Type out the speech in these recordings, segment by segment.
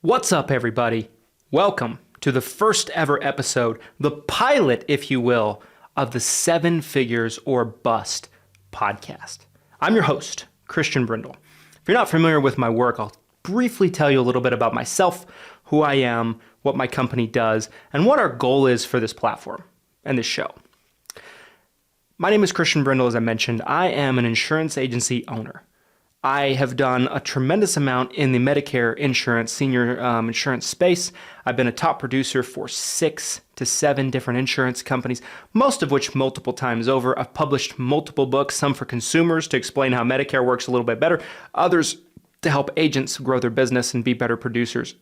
What's up, everybody? Welcome to the first ever episode, the pilot, if you will, of the 7 Figures or Bust podcast. I'm your host, Christian Brindle. If you're not familiar with my work, I'll briefly tell you a little bit about myself, who I am, what my company does, and what our goal is for this platform and this show. My name is Christian Brindle, as I mentioned. I am an insurance agency owner. I have done a tremendous amount in the Medicare insurance, senior insurance space. I've been a top producer for 6 to 7 different insurance companies, most of which multiple times over. I've published multiple books, some for consumers to explain how Medicare works a little bit better, others to help agents grow their business and be better producers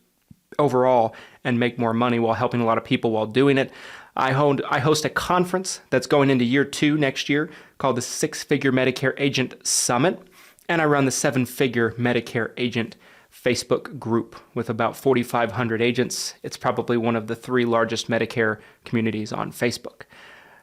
overall and make more money while helping a lot of people while doing it. I host a conference that's going into year 2 next year called the Six Figure Medicare Agent Summit. And I run the 7 Figure Medicare Agent Facebook group with about 4,500 agents. It's probably one of the 3 largest Medicare communities on Facebook.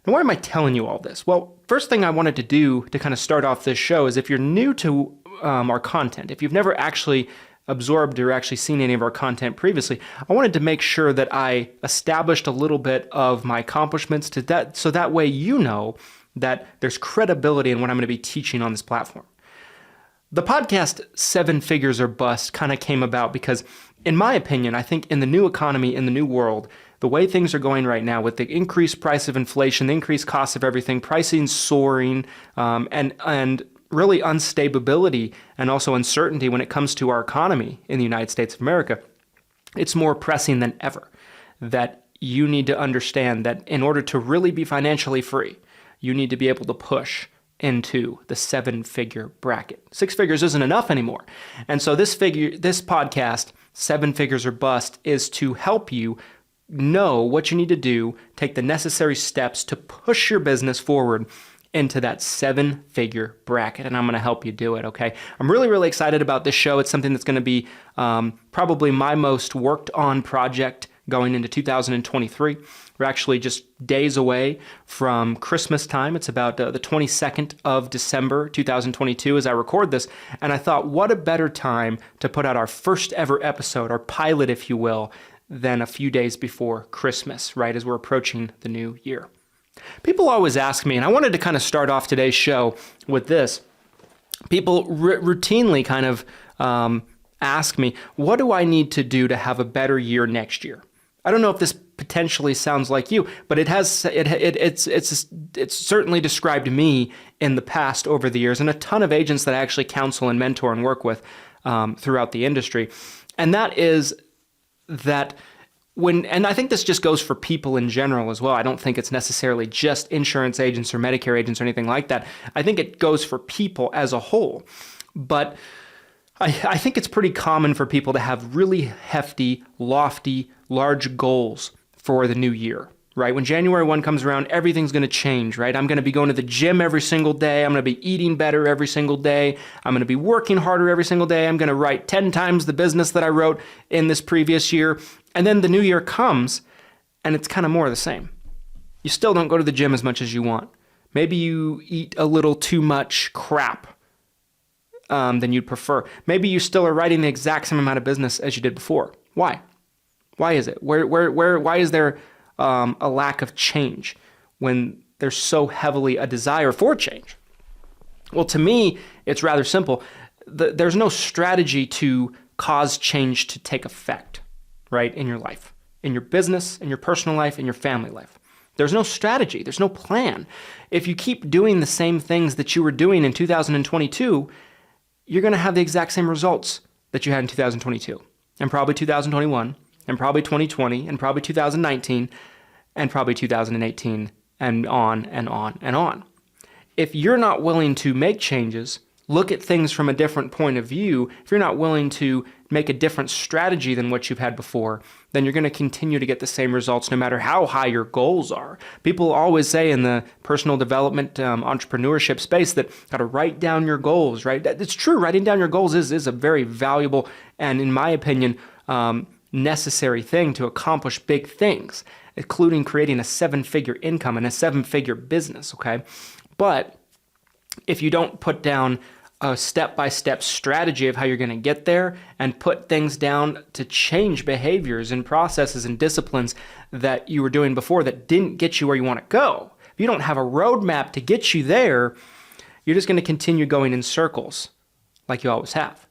Now, why am I telling you all this? Well, first thing I wanted to do to kind of start off this show is if you're new to our content, if you've never actually absorbed or actually seen any of our content previously, I wanted to make sure that I established a little bit of my accomplishments so that way you know that there's credibility in what I'm going to be teaching on this platform. The podcast 7 Figures or Bust kind of came about because, in my opinion, I think in the new economy, in the new world, the way things are going right now with the increased price of inflation, the increased cost of everything, pricing soaring, and really instability and also uncertainty when it comes to our economy in the United States of America, it's more pressing than ever that you need to understand that in order to really be financially free, you need to be able to push into the 7-figure bracket. 6 figures isn't enough anymore. And so this podcast, 7 Figures or Bust, is to help you know what you need to do, take the necessary steps to push your business forward into that 7-figure bracket. And I'm going to help you do it, okay? I'm really, really excited about this show. It's something that's going to be probably my most worked on project going into 2023. We're actually just days away from Christmas time. It's about the 22nd of December, 2022 as I record this. And I thought, what a better time to put out our first ever episode, our pilot, if you will, than a few days before Christmas, right, as we're approaching the new year. People always ask me, and I wanted to kind of start off today's show with this. People routinely kind of ask me, what do I need to do to have a better year next year? I don't know if this potentially sounds like you, but it's certainly described me in the past over the years, and a ton of agents that I actually counsel and mentor and work with throughout the industry. And that is that and I think this just goes for people in general as well. I don't think it's necessarily just insurance agents or Medicare agents or anything like that. I think it goes for people as a whole. But I think it's pretty common for people to have really hefty, lofty, large goals for the new year, right? When January 1 comes around, everything's going to change, right? I'm going to be going to the gym every single day. I'm going to be eating better every single day. I'm going to be working harder every single day. I'm going to write 10 times the business that I wrote in this previous year. And then the new year comes, and it's kind of more of the same. You still don't go to the gym as much as you want. Maybe you eat a little too much crap than you'd prefer. Maybe you still are writing the exact same amount of business as you did before. Why? Why is it? Why is there a lack of change when there's so heavily a desire for change? Well, to me, it's rather simple. There's no strategy to cause change to take effect, right, in your life, in your business, in your personal life, in your family life. There's no strategy. There's no plan. If you keep doing the same things that you were doing in 2022, you're going to have the exact same results that you had in 2022 and probably 2021 and probably 2020 and probably 2019 and probably 2018 and on and on and on. If you're not willing to make changes, look at things from a different point of view, if you're not willing to make a different strategy than what you've had before, then you're going to continue to get the same results no matter how high your goals are. People always say in the personal development, entrepreneurship space that got to write down your goals, right? It's true. Writing down your goals is a very valuable and, in my opinion, necessary thing to accomplish big things, including creating a 7-figure income and a 7-figure business, okay? But if you don't put down a step-by-step strategy of how you're going to get there and put things down to change behaviors and processes and disciplines that you were doing before that didn't get you where you want to go. If you don't have a roadmap to get you there, you're just going to continue going in circles like you always have.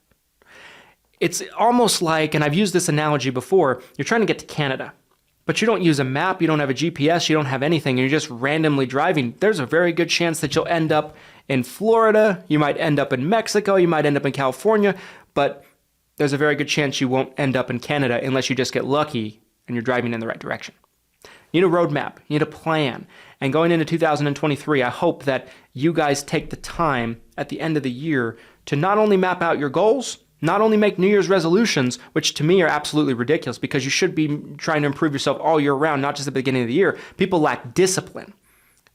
It's almost like, and I've used this analogy before, you're trying to get to Canada, but you don't use a map, you don't have a GPS, you don't have anything, and you're just randomly driving. There's a very good chance that you'll end up in Florida, you might end up in Mexico, you might end up in California, but there's a very good chance you won't end up in Canada unless you just get lucky and you're driving in the right direction. You need a roadmap, you need a plan. And going into 2023, I hope that you guys take the time at the end of the year to not only map out your goals, not only make New Year's resolutions, which to me are absolutely ridiculous because you should be trying to improve yourself all year round, not just at the beginning of the year. People lack discipline.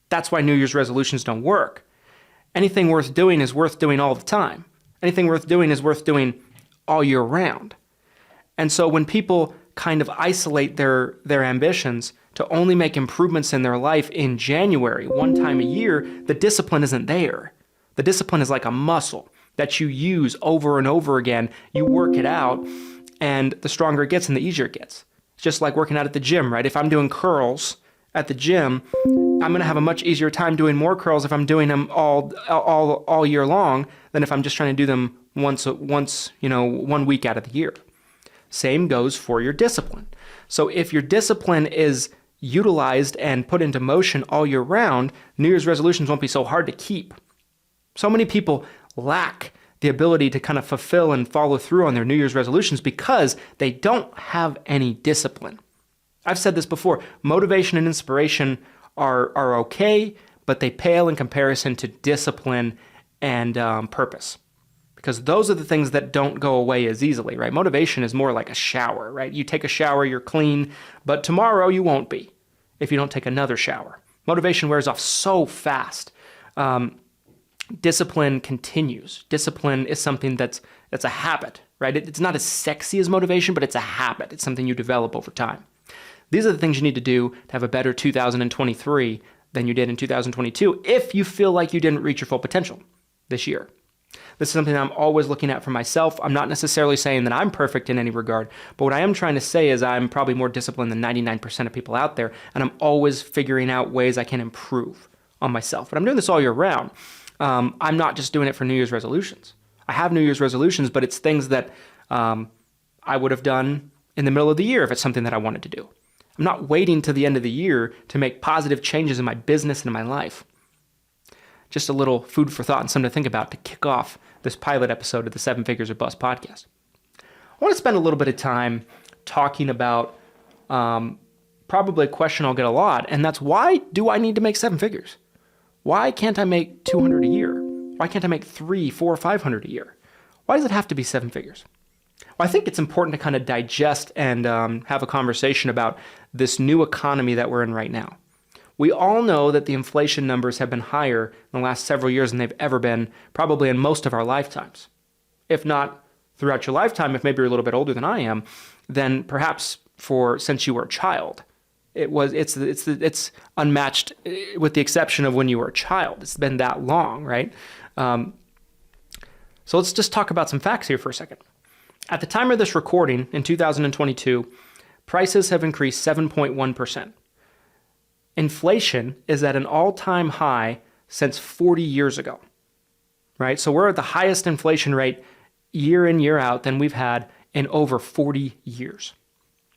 That's why New Year's resolutions don't work. Anything worth doing is worth doing all the time. Anything worth doing is worth doing all year round. And so when people kind of isolate their ambitions to only make improvements in their life in January, one time a year, the discipline isn't there. The discipline is like a muscle that you use over and over again. You work it out, and the stronger it gets and the easier it gets. It's just like working out at the gym, right? If I'm doing curls at the gym, I'm going to have a much easier time doing more curls if I'm doing them all year long than if I'm just trying to do them once, 1 week out of the year. Same goes for your discipline. So if your discipline is utilized and put into motion all year round, New Year's resolutions won't be so hard to keep. So many people lack the ability to kind of fulfill and follow through on their New Year's resolutions because they don't have any discipline. I've said this before, motivation and inspiration are okay, but they pale in comparison to discipline and purpose. Because those are the things that don't go away as easily, right? Motivation is more like a shower, right? You take a shower, you're clean, but tomorrow you won't be if you don't take another shower. Motivation wears off so fast. Discipline continues. Discipline is something that's a habit, right? It's not as sexy as motivation, but it's a habit. It's something you develop over time. These are the things you need to do to have a better 2023 than you did in 2022 if you feel like you didn't reach your full potential this year. This is something I'm always looking at for myself. I'm not necessarily saying that I'm perfect in any regard, but what I am trying to say is I'm probably more disciplined than 99% of people out there, and I'm always figuring out ways I can improve on myself. But I'm doing this all year round. I'm not just doing it for New Year's resolutions. I have New Year's resolutions, but it's things that I would have done in the middle of the year if it's something that I wanted to do. I'm not waiting to the end of the year to make positive changes in my business and in my life. Just a little food for thought and something to think about to kick off this pilot episode of the 7 Figures or Bust podcast. I want to spend a little bit of time talking about probably a question I'll get a lot, and that's why do I need to make 7 figures? Why can't I make 200 a year? Why can't I make 300, 400, 500 a year? Why does it have to be 7 figures? Well, I think it's important to kind of digest and have a conversation about this new economy that we're in right now. We all know that the inflation numbers have been higher in the last several years than they've ever been, probably in most of our lifetimes. If not throughout your lifetime, if maybe you're a little bit older than I am, then perhaps since you were a child. It's unmatched with the exception of when you were a child. It's been that long, right? So let's just talk about some facts here for a second. At the time of this recording in 2022, prices have increased 7.1%. Inflation is at an all-time high since 40 years ago, right? So we're at the highest inflation rate year in, year out than we've had in over 40 years.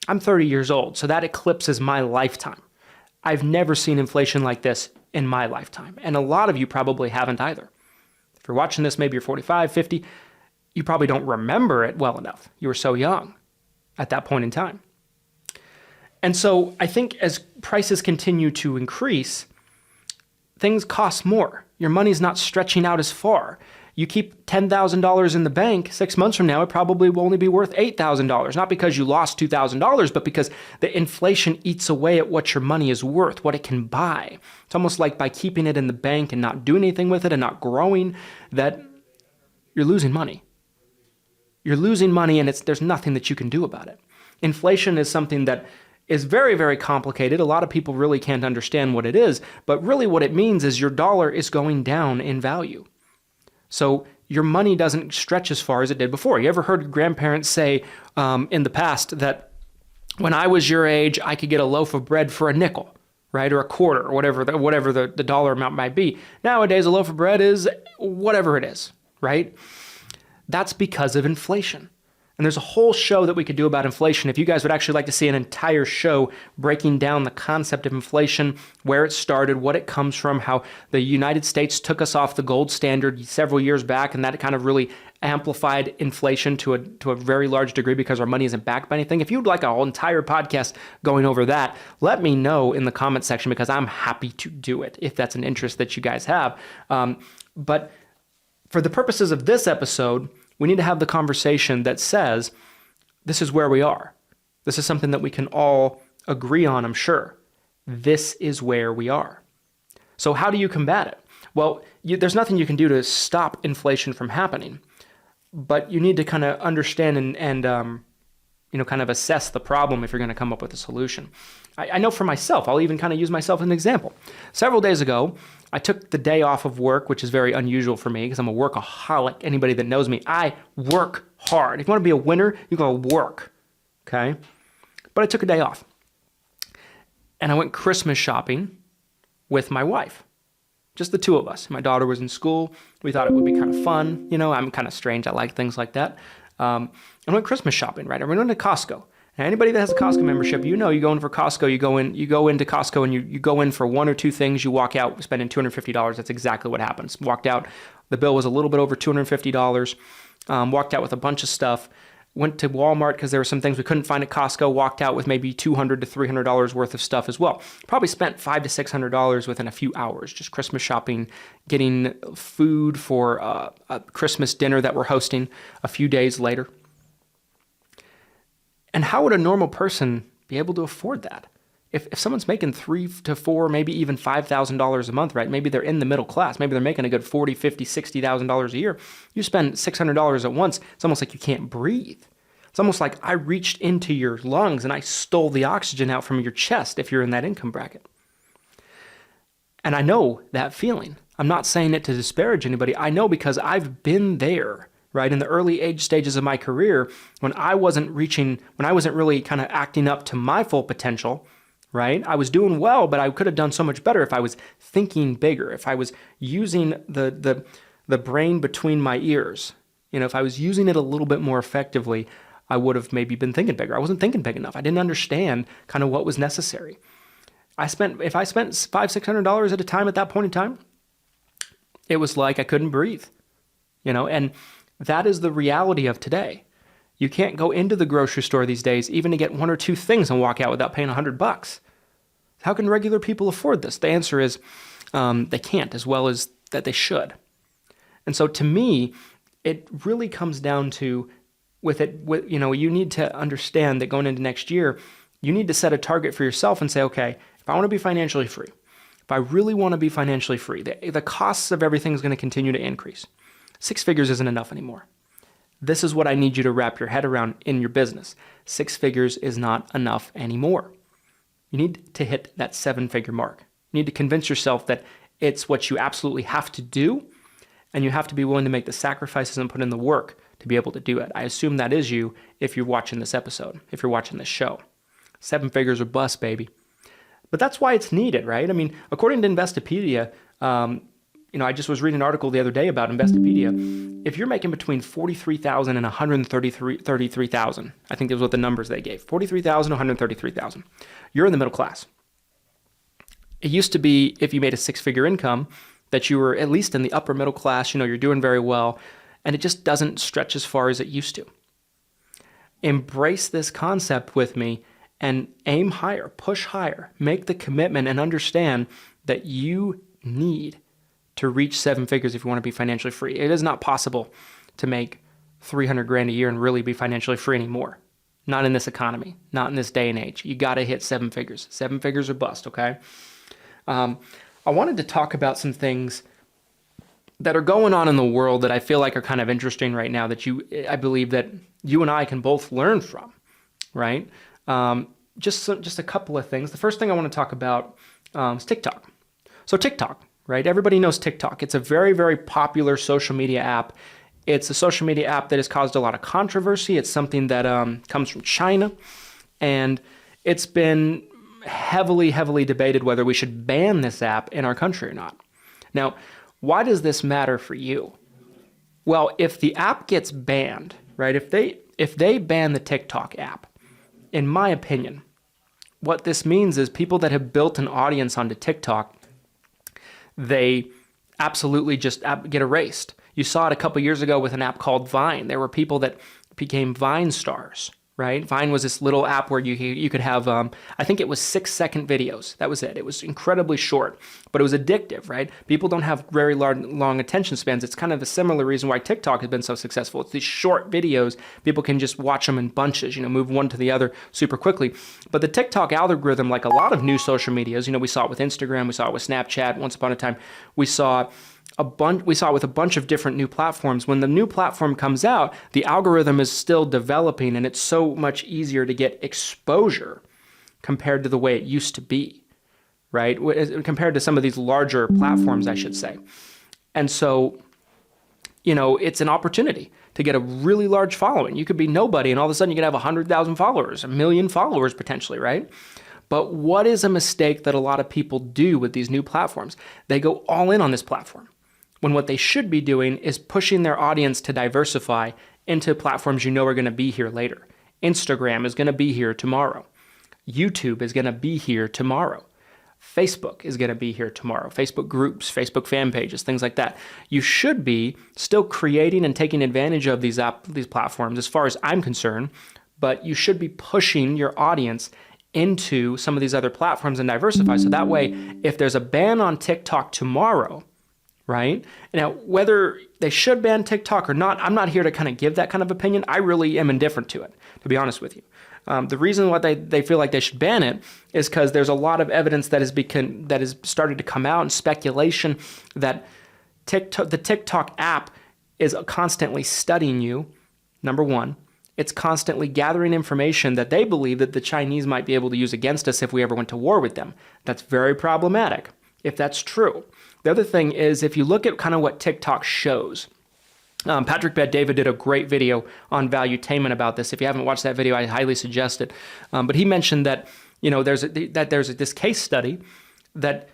I'm 30 years old, so that eclipses my lifetime. I've never seen inflation like this in my lifetime, and a lot of you probably haven't either. If you're watching this, maybe you're 45, 50, you probably don't remember it well enough. You were so young at that point in time. And so I think as prices continue to increase, things cost more. Your money's not stretching out as far. You keep $10,000 in the bank, 6 months from now, it probably will only be worth $8,000. Not because you lost $2,000, but because the inflation eats away at what your money is worth, what it can buy. It's almost like by keeping it in the bank and not doing anything with it and not growing, that you're losing money. You're losing money, and there's nothing that you can do about it. Inflation is something that is very, very complicated. A lot of people really can't understand what it is, but really what it means is your dollar is going down in value. So your money doesn't stretch as far as it did before. You ever heard grandparents say in the past that when I was your age, I could get a loaf of bread for a nickel, right? Or a quarter, or whatever the dollar amount might be. Nowadays, a loaf of bread is whatever it is, right? That's because of inflation. And there's a whole show that we could do about inflation. If you guys would actually like to see an entire show breaking down the concept of inflation, where it started, what it comes from, how the United States took us off the gold standard several years back, and that kind of really amplified inflation to a very large degree because our money isn't backed by anything. If you'd like a whole entire podcast going over that, let me know in the comment section because I'm happy to do it if that's an interest that you guys have. But for the purposes of this episode, we need to have the conversation that says, this is where we are. This is something that we can all agree on, I'm sure. This is where we are. So how do you combat it? Well, there's nothing you can do to stop inflation from happening, but you need to kind of understand and kind of assess the problem if you're going to come up with a solution. I know for myself, I'll even kind of use myself as an example. Several days ago, I took the day off of work, which is very unusual for me because I'm a workaholic. Anybody that knows me, I work hard. If you want to be a winner, you're going to work, okay? But I took a day off. And I went Christmas shopping with my wife. Just the two of us. My daughter was in school. We thought it would be kind of fun. I'm kind of strange. I like things like that. I went Christmas shopping, right? I went into Costco. Now, anybody that has a Costco membership, you go in for Costco, you go into Costco and you go in for one or two things, you walk out spending $250. That's exactly what happens. Walked out, the bill was a little bit over $250. Walked out with a bunch of stuff. Went to Walmart because there were some things we couldn't find at Costco. Walked out with maybe $200 to $300 worth of stuff as well. Probably spent $500 to $600 within a few hours, just Christmas shopping, getting food for a Christmas dinner that we're hosting a few days later. And how would a normal person be able to afford that? If someone's making $3,000 to $4,000, maybe even $5,000 a month, right? Maybe they're in the middle class. Maybe they're making a good $40,000, $50,000, $60,000 a year. You spend $600 at once. It's almost like you can't breathe. It's almost like I reached into your lungs and I stole the oxygen out from your chest if you're in that income bracket. And I know that feeling. I'm not saying it to disparage anybody. I know because I've been there. Right, in the early age stages of my career, when I wasn't really kind of acting up to my full potential, right? I was doing well, but I could have done so much better if I was thinking bigger, if I was using the brain between my ears. If I was using it a little bit more effectively, I would have maybe been thinking bigger. I wasn't thinking big enough. I didn't understand kind of what was necessary. If I spent $500, $600 at a time at that point in time, it was like I couldn't breathe, and that is the reality of today. You can't go into the grocery store these days even to get one or two things and walk out without paying $100. How can regular people afford this? The answer is they can't, as well as that they should. And so to me, it really comes down to you need to understand that going into next year, you need to set a target for yourself and say, okay, if I want to be financially free, if I really want to be financially free, the costs of everything is going to continue to increase. 6 figures isn't enough anymore. This is what I need you to wrap your head around in your business. 6 figures is not enough anymore. You need to hit that 7-figure mark. You need to convince yourself that it's what you absolutely have to do, and you have to be willing to make the sacrifices and put in the work to be able to do it. I assume that is you if you're watching this episode, if you're watching this show. 7 figures or bust, baby. But that's why it's needed, right? I mean, according to Investopedia, I just was reading an article the other day about Investopedia. If you're making between $43,000 and $133,000, I think those were the numbers they gave, $43,000, $133,000, you're in the middle class. It used to be if you made a 6-figure income that you were at least in the upper middle class, you're doing very well, and it just doesn't stretch as far as it used to. Embrace this concept with me and aim higher, push higher, make the commitment and understand that you need to reach 7 figures if you want to be financially free. It is not possible to make $300,000 a year and really be financially free anymore. Not in this economy, not in this day and age. You got to hit 7 figures. 7 figures or bust, okay? I wanted to talk about some things that are going on in the world that I feel like are kind of interesting right now that I believe that you and I can both learn from, right? Just a couple of things. The first thing I want to talk about is TikTok. So TikTok. Right? Everybody knows TikTok. It's a very, very popular social media app It's a social media app that has caused a lot of controversy. It's something that comes from China, and it's been heavily debated whether we should ban this app in our country or not. Now, why does this matter for you? Well, if the app gets banned, right? If they ban the TikTok app, in my opinion, what this means is people that have built an audience onto TikTok, they absolutely just get erased. You saw it a couple years ago with an app called Vine. There were people that became Vine stars, right? Vine was this little app where you could have, I think it was 6-second videos. That was it. It was incredibly short, but it was addictive, right? People don't have very long attention spans. It's kind of a similar reason why TikTok has been so successful. It's these short videos. People can just watch them in bunches, move one to the other super quickly. But the TikTok algorithm, like a lot of new social medias, we saw it with Instagram, we saw it with Snapchat. Once upon a time, we saw it with a bunch of different new platforms. When the new platform comes out, the algorithm is still developing, and it's so much easier to get exposure compared to the way it used to be, right? Compared to some of these larger platforms, I should say. And so, it's an opportunity to get a really large following. You could be nobody, and all of a sudden you could have 100,000 followers, 1 million followers potentially, right? But what is a mistake that a lot of people do with these new platforms? They go all in on this platform, when what they should be doing is pushing their audience to diversify into platforms are going to be here later. Instagram is going to be here tomorrow. YouTube is going to be here tomorrow. Facebook is going to be here tomorrow. Facebook groups, Facebook fan pages, things like that. You should be still creating and taking advantage of these platforms as far as I'm concerned, but you should be pushing your audience into some of these other platforms and diversify. So that way, if there's a ban on TikTok tomorrow, right? Now, whether they should ban TikTok or not, I'm not here to kind of give that kind of opinion. I really am indifferent to it, to be honest with you. The reason why they feel like they should ban it is because there's a lot of evidence that has started to come out, and speculation that the TikTok app is constantly studying you, number one. It's constantly gathering information that they believe that the Chinese might be able to use against us if we ever went to war with them. That's very problematic, if that's true. The other thing is, if you look at kind of what TikTok shows, Patrick Bet-David did a great video on valuetainment about this. If you haven't watched that video, I highly suggest it. But he mentioned that there's this case study that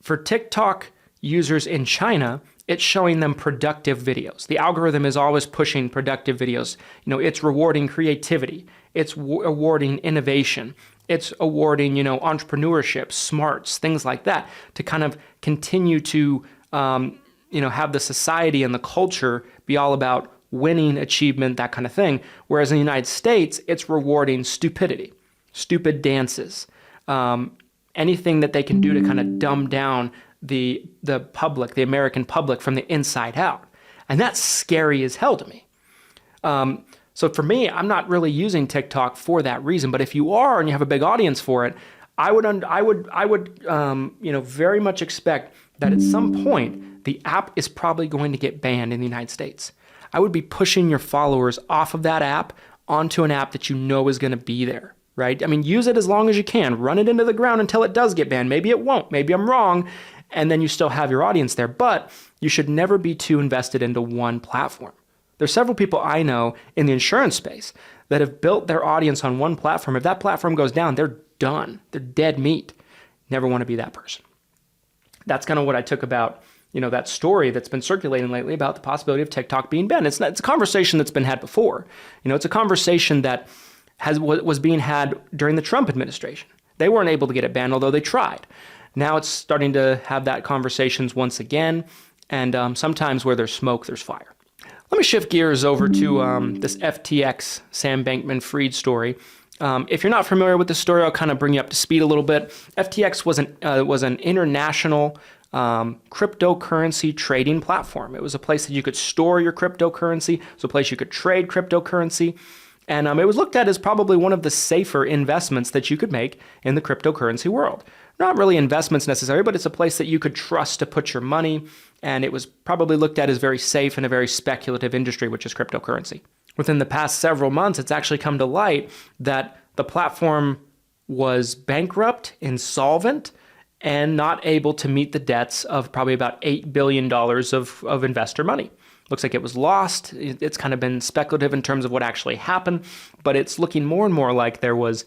for TikTok users in China, it's showing them productive videos. The algorithm is always pushing productive videos. It's rewarding creativity. It's awarding innovation. It's awarding, entrepreneurship, smarts, things like that, to kind of continue to, have the society and the culture be all about winning, achievement, that kind of thing. Whereas in the United States, it's rewarding stupidity, stupid dances, anything that they can do to kind of dumb down the public, the American public, from the inside out. And that's scary as hell to me. So for me, I'm not really using TikTok for that reason. But if you are and you have a big audience for it, I would very much expect that at some point the app is probably going to get banned in the United States. I would be pushing your followers off of that app onto an app that is going to be there, right? I mean, use it as long as you can. Run it into the ground until it does get banned. Maybe it won't. Maybe I'm wrong. And then you still have your audience there. But you should never be too invested into one platform. There's several people I know in the insurance space that have built their audience on one platform. If that platform goes down, they're done. They're dead meat. Never want to be that person. That's kind of what I took about, that story that's been circulating lately about the possibility of TikTok being banned. It's a conversation that's been had before. It's a conversation that was being had during the Trump administration. They weren't able to get it banned, although they tried. Now it's starting to have that conversations once again, and sometimes where there's smoke, there's fire. Let me shift gears over to this FTX Sam Bankman-Fried story. If you're not familiar with this story, I'll kind of bring you up to speed a little bit. FTX was an international cryptocurrency trading platform. It was a place that you could store your cryptocurrency. It was a place you could trade cryptocurrency. And it was looked at as probably one of the safer investments that you could make in the cryptocurrency world. Not really investments necessarily, but it's a place that you could trust to put your money. And it was probably looked at as very safe in a very speculative industry, which is cryptocurrency. Within the past several months, it's actually come to light that the platform was bankrupt, insolvent, and not able to meet the debts of probably about $8 billion of investor money. Looks like it was lost. It's kind of been speculative in terms of what actually happened, but it's looking more and more like there was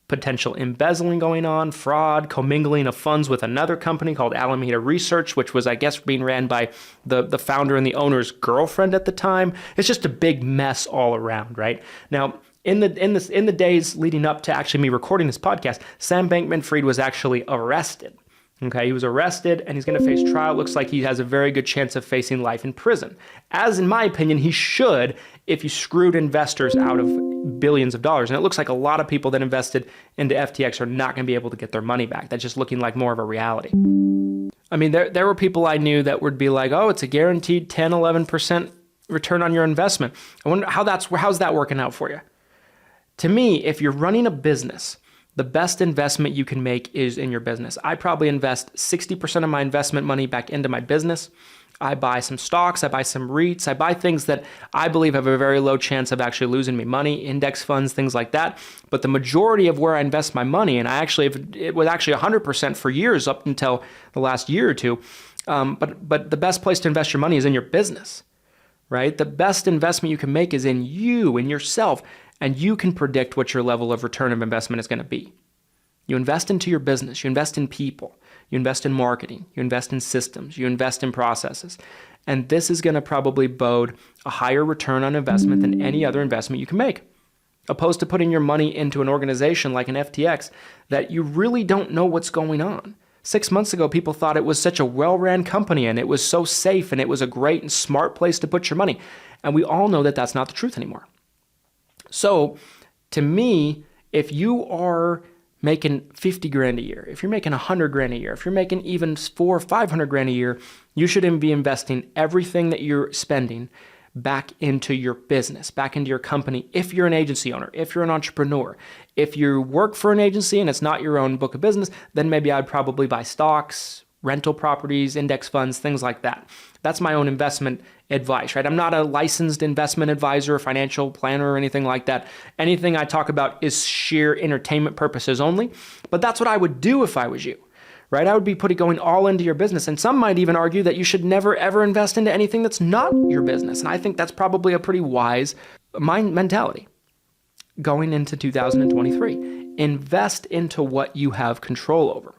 potential embezzling going on, fraud, commingling of funds with another company called Alameda Research, which was, I guess, being ran by the founder and the owner's girlfriend at the time. It's just a big mess all around, right? Now, in the days leading up to actually me recording this podcast, Sam Bankman-Fried was actually arrested. Okay, he was arrested and he's going to face trial. Looks like he has a very good chance of facing life in prison. As in my opinion, he should if you screwed investors out of billions of dollars. And it looks like a lot of people that invested into FTX are not going to be able to get their money back. That's just looking like more of a reality. I mean, there were people I knew that would be like, oh, it's a guaranteed 10, 11% return on your investment. I wonder how's that working out for you? To me, if you're running a business, the best investment you can make is in your business. I probably invest 60% of my investment money back into my business. I buy some stocks, I buy some REITs, I buy things that I believe have a very low chance of actually losing me money, index funds, things like that. But the majority of where I invest my money, and it was actually 100% for years up until the last year or two, but the best place to invest your money is in your business, right? The best investment you can make is in you, in yourself. And you can predict what your level of return of investment is going to be. You invest into your business, you invest in people, you invest in marketing, you invest in systems, you invest in processes. And this is going to probably bode a higher return on investment than any other investment you can make. Opposed to putting your money into an organization like an FTX that you really don't know what's going on. 6 months ago, people thought it was such a well-ran company and it was so safe and it was a great and smart place to put your money. And we all know that that's not the truth anymore. So to me, if you are making 50 grand a year, if you're making 100 grand a year, if you're making even 400 or 500 grand a year, you should be investing everything that you're spending back into your business, back into your company. If you're an agency owner, if you're an entrepreneur, if you work for an agency and it's not your own book of business, then maybe I'd probably buy stocks, rental properties, index funds, things like that. That's my own investment advice, right? I'm not a licensed investment advisor, financial planner, or anything like that. Anything I talk about is sheer entertainment purposes only, but that's what I would do if I was you, right? I would be going all into your business. And some might even argue that you should never, ever invest into anything that's not your business. And I think that's probably a pretty wise mentality going into 2023. Invest into what you have control over,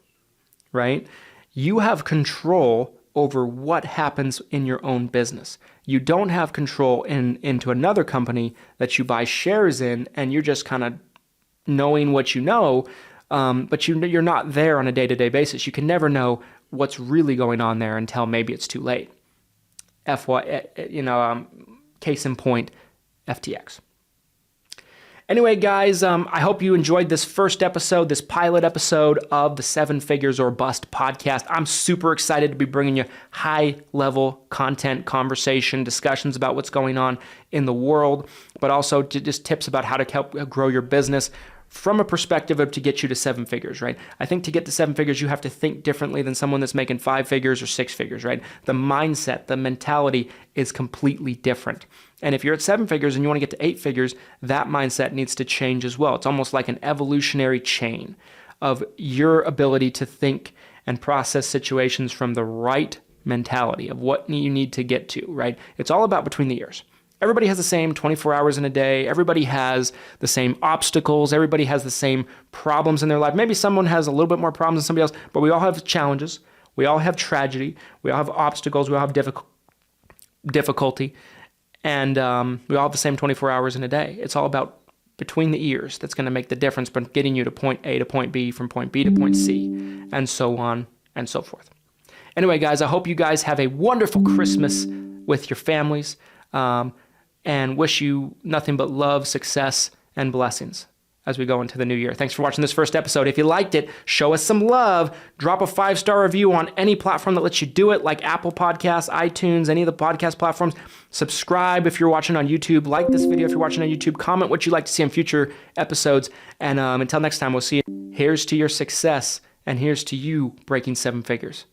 right? You have control over what happens in your own business. You don't have control into another company that you buy shares in, and you're just kind of knowing what you know, but you're not there on a day-to-day basis. You can never know what's really going on there until maybe it's too late. Case in point, FTX. Anyway, guys, I hope you enjoyed this first episode, this pilot episode of the 7 Figures or Bust podcast. I'm super excited to be bringing you high-level content, conversation, discussions about what's going on in the world, but also just tips about how to help grow your business from a perspective of to get you to 7 figures, right? I think to get to 7 figures, you have to think differently than someone that's making 5 figures or 6 figures, right? The mindset, the mentality is completely different. And if you're at 7 figures and you want to get to 8 figures, that mindset needs to change as well. It's almost like an evolutionary chain of your ability to think and process situations from the right mentality of what you need to get to, right? It's all about between the ears. Everybody has the same 24 hours in a day. Everybody has the same obstacles. Everybody has the same problems in their life. Maybe someone has a little bit more problems than somebody else, but we all have challenges. We all have tragedy. We all have obstacles. We all have difficulty. And we all have the same 24 hours in a day. It's all about between the ears that's going to make the difference between getting you to point A to point B, from point B to point C, and so on and so forth. Anyway, guys, I hope you guys have a wonderful Christmas with your families, and wish you nothing but love, success, and blessings as we go into the new year. Thanks for watching this first episode. If you liked it, show us some love. Drop a 5-star review on any platform that lets you do it, like Apple Podcasts, iTunes, any of the podcast platforms. Subscribe if you're watching on YouTube. Like this video if you're watching on YouTube. Comment what you'd like to see in future episodes. And until next time, we'll see you. Here's to your success, and here's to you breaking 7 figures.